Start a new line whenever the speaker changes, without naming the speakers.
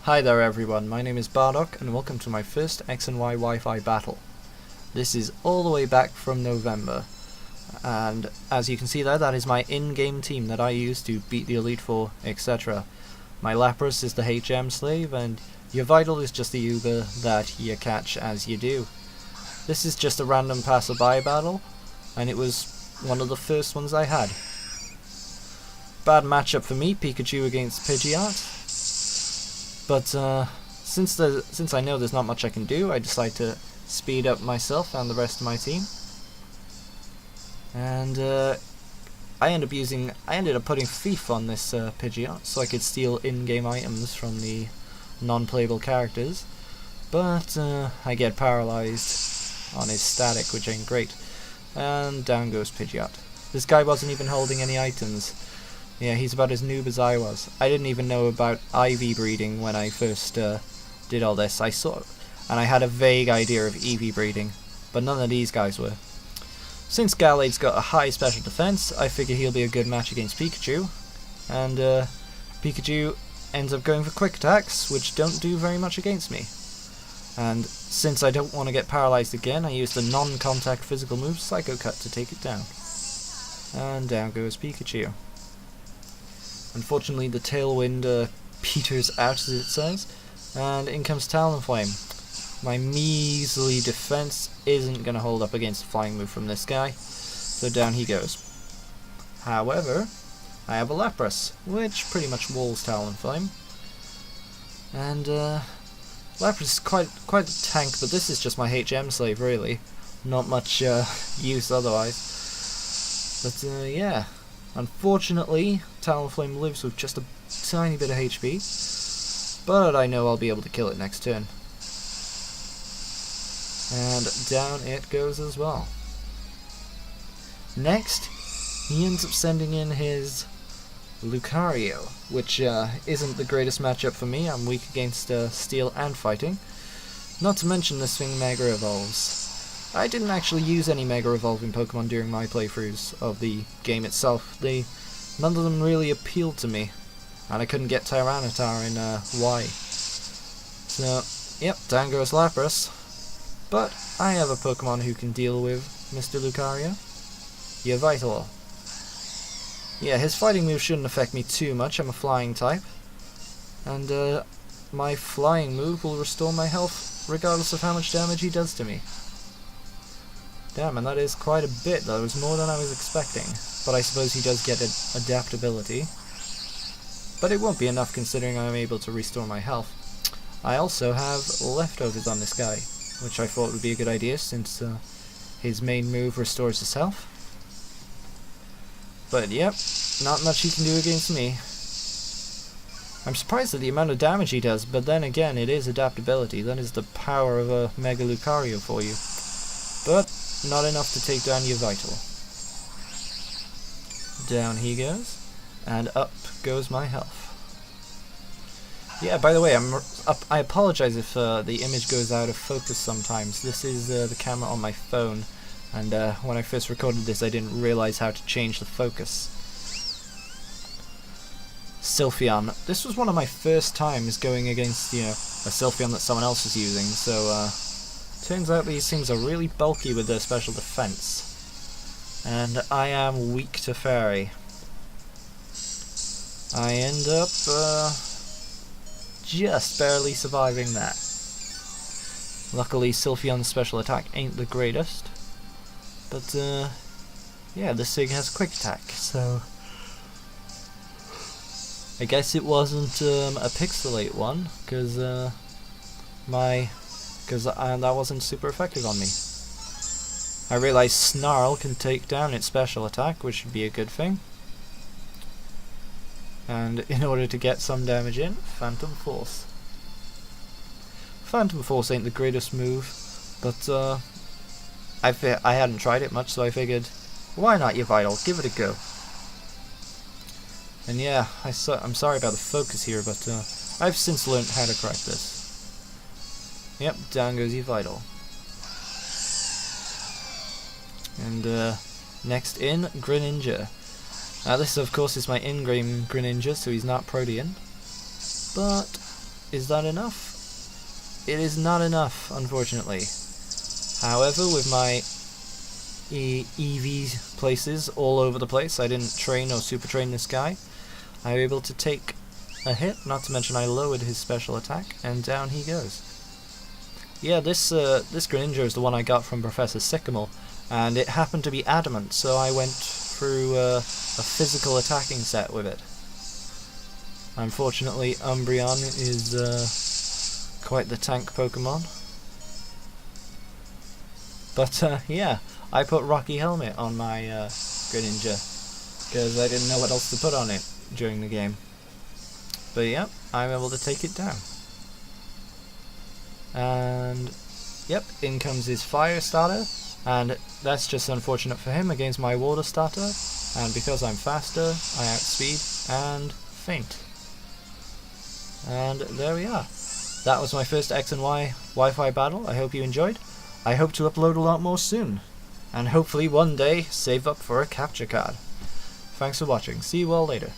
Hi there everyone, my name is Bardock and welcome to my first X and Y Wi-Fi battle. This is all the way back from November, and as you can see there, that is my in-game team that I use to beat the Elite Four, etc. My Lapras is the HM slave and your Vital is just the Uber that you catch as you do. This is just a random passerby battle, and it was one of the first ones I had. Bad matchup for me, Pikachu against Pidgeot. But since I know there's not much I can do, I decide to speed up myself and the rest of my team. And I ended up putting Thief on this Pidgeot so I could steal in-game items from the non-playable characters. But I get paralyzed on his static, which ain't great. And down goes Pidgeot. This guy wasn't even holding any items. Yeah, he's about as noob as I was. I didn't even know about IV breeding when I first did all this. And I had a vague idea of EV breeding, but none of these guys were. Since Gallade's got a high special defense, I figure he'll be a good match against Pikachu. And Pikachu ends up going for quick attacks, which don't do very much against me. And since I don't want to get paralyzed again, I use the non-contact physical move Psycho Cut to take it down. And down goes Pikachu. Unfortunately, the Tailwind peters out, as it says, and in comes Talonflame. My measly defense isn't going to hold up against a flying move from this guy, so down he goes. However, I have a Lapras, which pretty much walls Talonflame. And Lapras is quite a tank, but this is just my HM slave, really. Not much use otherwise. But yeah. Unfortunately, Talonflame lives with just a tiny bit of HP, but I know I'll be able to kill it next turn. And down it goes as well. Next, he ends up sending in his Lucario, which isn't the greatest matchup for me. I'm weak against Steel and Fighting. Not to mention this thing Mega Evolves. I didn't actually use any Mega Evolving Pokemon during my playthroughs of the game itself. None of them really appealed to me, and I couldn't get Tyranitar in Y. So, yep, down goes Lapras. But I have a Pokemon who can deal with Mr. Lucario. Your Vital. Yeah, his fighting move shouldn't affect me too much. I'm a flying type, and my flying move will restore my health regardless of how much damage he does to me. Damn, and that is quite a bit. That was more than I was expecting. But I suppose he does get adaptability. But it won't be enough considering I'm able to restore my health. I also have leftovers on this guy, which I thought would be a good idea since his main move restores his health. But yep, not much he can do against me. I'm surprised at the amount of damage he does, but then again, it is adaptability. That is the power of a Mega Lucario for you. But not enough to take down your Vital. Down he goes, and up goes my health. Yeah, by the way, I apologize if the image goes out of focus sometimes. This is the camera on my phone, and when I first recorded this I didn't realize how to change the focus. Sylphion. This was one of my first times going against, a Sylphion that someone else was using, so turns out these things are really bulky with their special defense. And I am weak to Fairy. I end up just barely surviving that. Luckily Sylphion's special attack ain't the greatest. But yeah, this thing has quick attack, so I guess it wasn't a Pixelate one, because that wasn't super effective on me. I realize Snarl can take down its special attack, which would be a good thing. And in order to get some damage in, Phantom Force. Phantom Force ain't the greatest move, but I hadn't tried it much, so I figured, why not, your Vital? Give it a go. And yeah, I'm sorry about the focus here, but I've since learned how to correct this. Yep, down goes your Vital. And next in, Greninja. Now this of course is my in-game Greninja, so he's not Protean. But Is that enough? It is not enough, unfortunately. However, with my EV places all over the place, I didn't train or super train this guy. I was able to take a hit, not to mention I lowered his special attack, and down he goes. Yeah, this Greninja is the one I got from Professor Sycamore, and it happened to be adamant, so I went through a physical attacking set with it. Unfortunately, Umbreon is quite the tank Pokemon. But yeah, I put Rocky Helmet on my Greninja, because I didn't know what else to put on it during the game. But yeah, I'm able to take it down. And yep, in comes his fire starter, and that's just unfortunate for him against my water starter, and because I'm faster, I outspeed and faint. And there we are. That was my first X and Y Wi-Fi battle. I hope you enjoyed. I hope to upload a lot more soon, and hopefully one day save up for a capture card. Thanks for watching. See you all later.